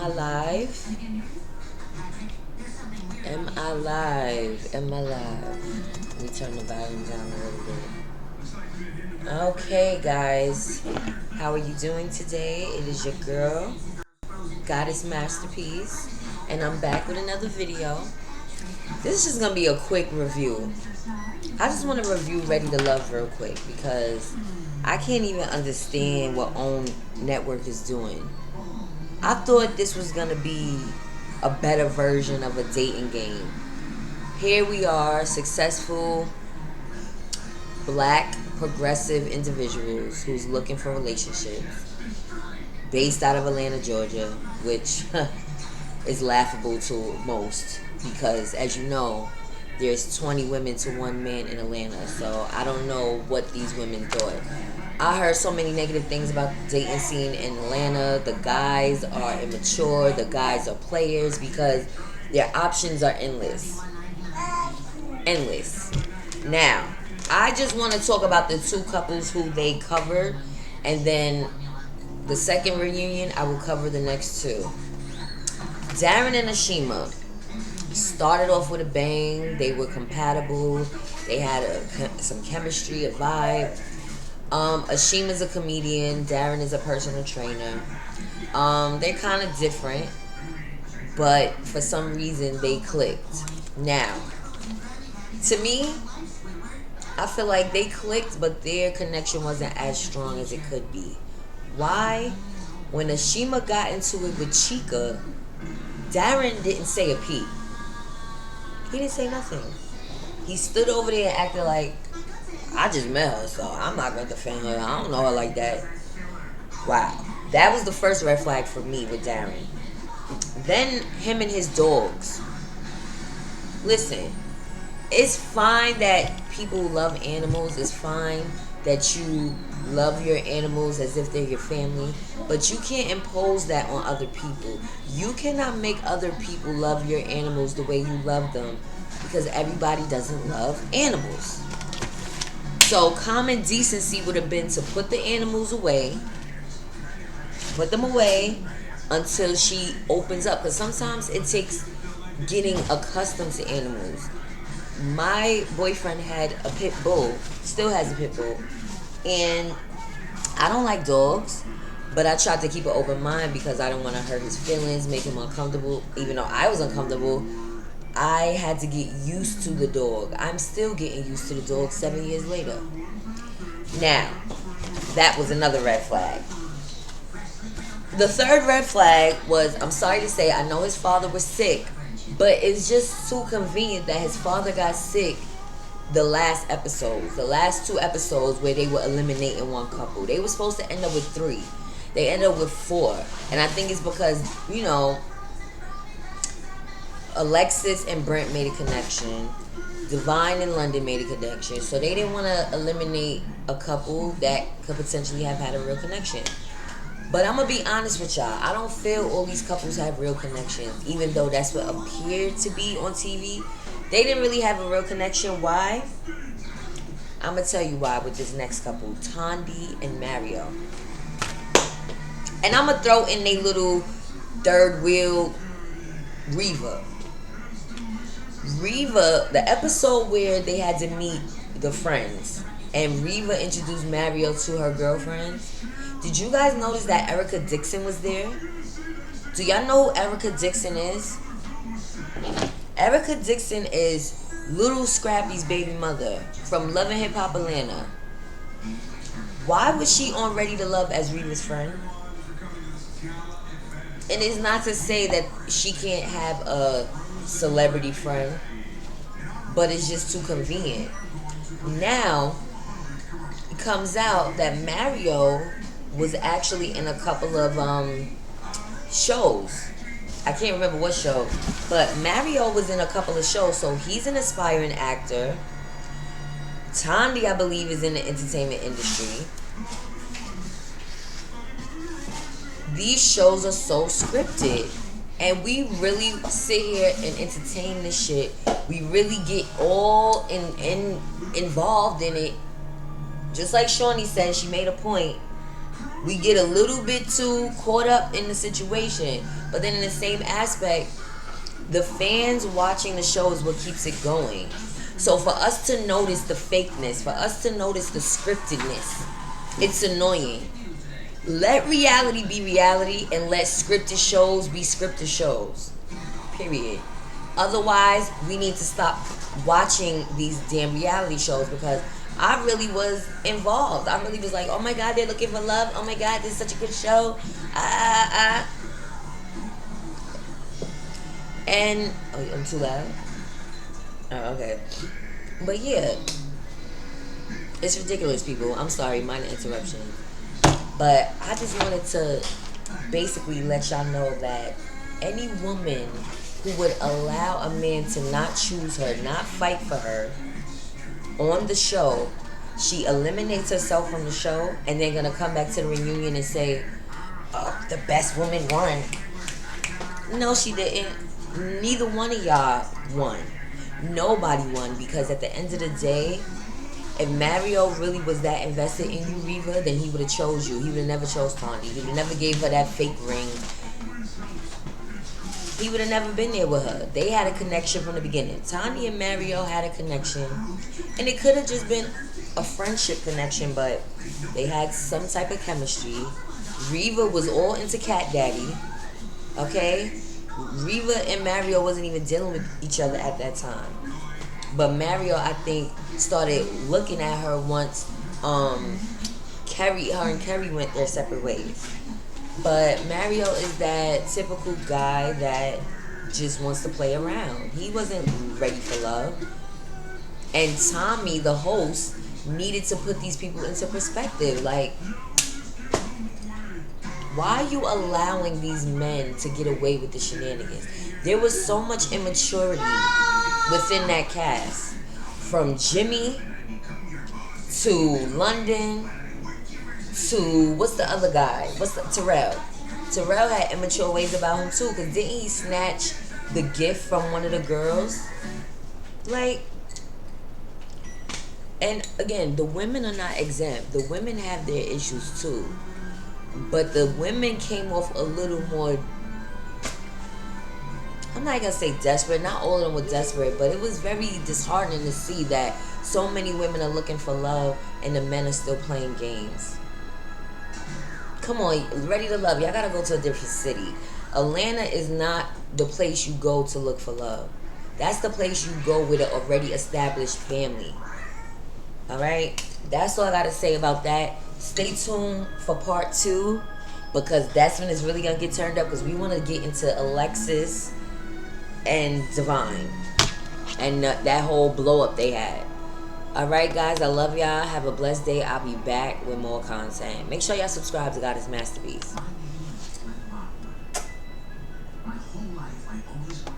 I live? Am I live? Am I live? Let me turn the volume down a little bit. Okay, guys. How are you doing today? It is your girl, Goddess Masterpiece, and I'm back with another video. This is just gonna be a quick review. I just want to review Ready to Love real quick because I can't even understand what OWN Network is doing. I thought this was gonna be a better version of a dating game. Here we are, successful black progressive individuals who's looking for relationships, based out of Atlanta, Georgia, which is laughable to most because, as you know, there's 20 women to one man in Atlanta. So I don't know what these women thought. I heard so many negative things about the dating scene in Atlanta. The guys are immature. The guys are players because their options are endless. Endless. Now, I just want to talk about the two couples who they covered, and then the second reunion, I will cover the next two. Darren and Ashima started off with a bang. They were compatible. They had some chemistry, a vibe. Ashima's a comedian. Darren is a personal trainer. They're kind of different, but for some reason they clicked. Now, to me, I feel like they clicked, but their connection wasn't as strong as it could be. Why? When Ashima got into it with Chica, Darren didn't say a peep. He didn't say nothing. He stood over there and acted like, I just met her, so I'm not going to defend her. I don't know her like that. Wow. That was the first red flag for me with Darren. Then him and his dogs. Listen, it's fine that people love animals. It's fine that you love your animals as if they're your family, but you can't impose that on other people. You cannot make other people love your animals the way you love them because everybody doesn't love animals. So common decency would have been to put the animals away, put them away until she opens up, because sometimes it takes getting accustomed to animals. My boyfriend had a pit bull, still has a pit bull, and I don't like dogs, but I tried to keep an open mind because I didn't want to hurt his feelings, make him uncomfortable. Even though I was uncomfortable, I had to get used to the dog. I'm still getting used to the dog 7 years later. Now, that was another red flag. The third red flag was, I'm sorry to say, I know his father was sick, but it's just too convenient that his father got sick the last two episodes where they were eliminating one couple. They were supposed to end up with 3. They ended up with 4. And I think it's because, Alexis and Brent made a connection. Divine and London made a connection. So they didn't want to eliminate a couple that could potentially have had a real connection. But I'm going to be honest with y'all. I don't feel all these couples have real connections, even though that's what appeared to be on TV. They didn't really have a real connection. Why? I'm going to tell you why with this next couple, Tandy and Mario. And I'm going to throw in a little third wheel, Reva. Reva, the episode where they had to meet the friends and Reva introduced Mario to her girlfriends. Did you guys notice that Erica Dixon was there? Do y'all know who Erica Dixon is? Erica Dixon is Little Scrappy's baby mother from Love and Hip Hop Atlanta. Why was she on Ready to Love as Reva's friend? And it's not to say that she can't have a celebrity friend, but it's just too convenient. Now, it comes out that Mario was actually in a couple of shows. I can't remember what show, but Mario was in a couple of shows, so he's an aspiring actor. Tandy, I believe, is in the entertainment industry. These shows are so scripted, and we really sit here and entertain this shit. We really get all involved in it. Just like Shawnee said, she made a point. We get a little bit too caught up in the situation. But then in the same aspect, the fans watching the show is what keeps it going. So for us to notice the fakeness, for us to notice the scriptedness, it's annoying. Let reality be reality and let scripted shows be scripted shows. Period. Otherwise, we need to stop watching these damn reality shows because I really was involved. I really was like, oh my God, they're looking for love. Oh my God, this is such a good show. And, oh, I'm too loud? Oh, okay. But yeah, it's ridiculous, people. I'm sorry, minor interruption. But I just wanted to basically let y'all know that any woman who would allow a man to not choose her, not fight for her on the show, she eliminates herself from the show and then gonna come back to the reunion and say, oh, the best woman won. No, she didn't. Neither one of y'all won. Nobody won because at the end of the day, if Mario really was that invested in you, Reva, then he would have chose you. He would have never chose Tawny. He would have never gave her that fake ring. He would have never been there with her. They had a connection from the beginning. Tawny and Mario had a connection. And it could have just been a friendship connection, but they had some type of chemistry. Reva was all into Cat Daddy. Okay? Reva and Mario wasn't even dealing with each other at that time. But Mario, I think, started looking at her once her and Kerry went their separate ways. But Mario is that typical guy that just wants to play around. He wasn't ready for love. And Tommy, the host, needed to put these people into perspective. Like, why are you allowing these men to get away with the shenanigans? There was so much immaturity within that cast. From Jimmy to London to, what's the other guy? Terrell. Terrell had immature ways about him too, because didn't he snatch the gift from one of the girls? Like, and again, the women are not exempt. The women have their issues too. But the women came off a little more, I'm not going to say desperate. Not all of them were desperate, but it was very disheartening to see that so many women are looking for love and the men are still playing games. Come on, Ready to Love. Y'all got to go to a different city. Atlanta is not the place you go to look for love. That's the place you go with an already established family. All right? That's all I got to say about that. Stay tuned for part 2 because that's when it's really going to get turned up because we want to get into Alexis and Divine and that whole blow up they had. Alright guys, I love y'all. Have a blessed day. I'll be back with more content. Make sure y'all subscribe to Goddess Masterpiece.